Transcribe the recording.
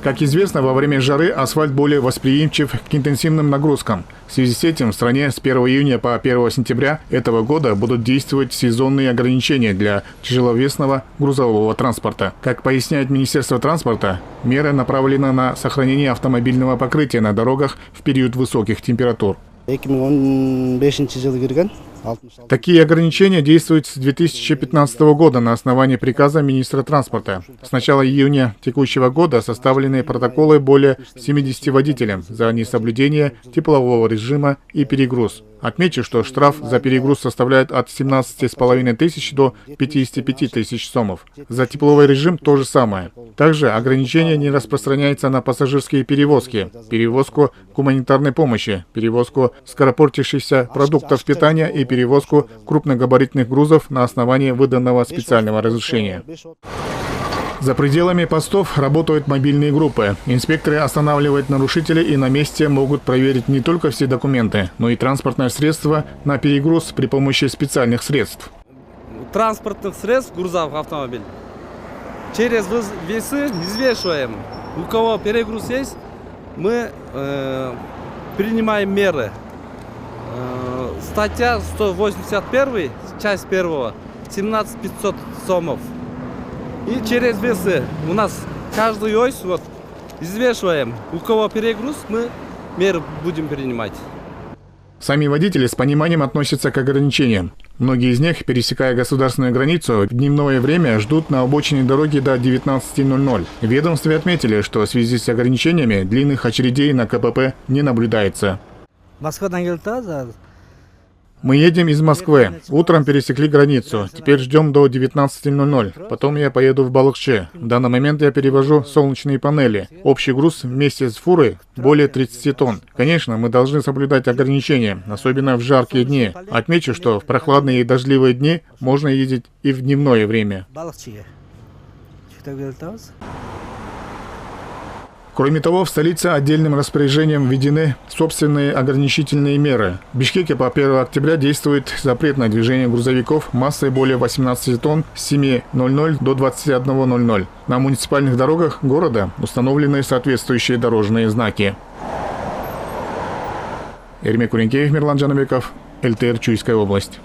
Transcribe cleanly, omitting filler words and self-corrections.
Как известно, во время жары асфальт более восприимчив к интенсивным нагрузкам. В связи с этим в стране с 1 июня по 1 сентября этого года будут действовать сезонные ограничения для тяжеловесного грузового транспорта. Как поясняет Министерство транспорта, меры направлены на сохранение автомобильного покрытия на дорогах в период высоких температур. Такие ограничения действуют с 2015 года на основании приказа министра транспорта. С начала июня текущего года составлены протоколы более 70 водителям за несоблюдение теплового режима и перегруз. Отмечу, что штраф за перегруз составляет от 17,5 тысяч до 55 тысяч сомов. За тепловой режим то же самое. Также ограничение не распространяется на пассажирские перевозки, перевозку гуманитарной помощи, перевозку скоропортящихся продуктов питания и перевозку крупногабаритных грузов на основании выданного специального разрешения. За пределами постов работают мобильные группы. Инспекторы останавливают нарушителей и на месте могут проверить не только все документы, но и транспортное средство на перегруз при помощи специальных средств. Транспортных средств, грузов автомобиль. Через весы взвешиваем. У кого перегруз есть, мы принимаем меры. Статья 181, часть 1, 17500 сомов. И через весы у нас каждую ось взвешиваем. У кого перегруз, мы меры будем принимать. Сами водители с пониманием относятся к ограничениям. Многие из них, пересекая государственную границу, в дневное время ждут на обочине дороги до 19:00. В ведомстве отметили, что в связи с ограничениями длинных очередей на КПП не наблюдается. Мы едем из Москвы. Утром пересекли границу. Теперь ждем до 19:00. Потом я поеду в Балыкчы. В данный момент я перевожу солнечные панели. Общий груз вместе с фурой более 30 тонн. Конечно, мы должны соблюдать ограничения, особенно в жаркие дни. Отмечу, что в прохладные и дождливые дни можно ездить и в дневное время. Кроме того, в столице отдельным распоряжением введены собственные ограничительные меры. В Бишкеке по 1 октября действует запрет на движение грузовиков массой более 18 тонн с 7:00 до 21:00. На муниципальных дорогах города установлены соответствующие дорожные знаки. Эрмек Куренкеев, Мирлан Джанабеков, ЛТР, Чуйская область.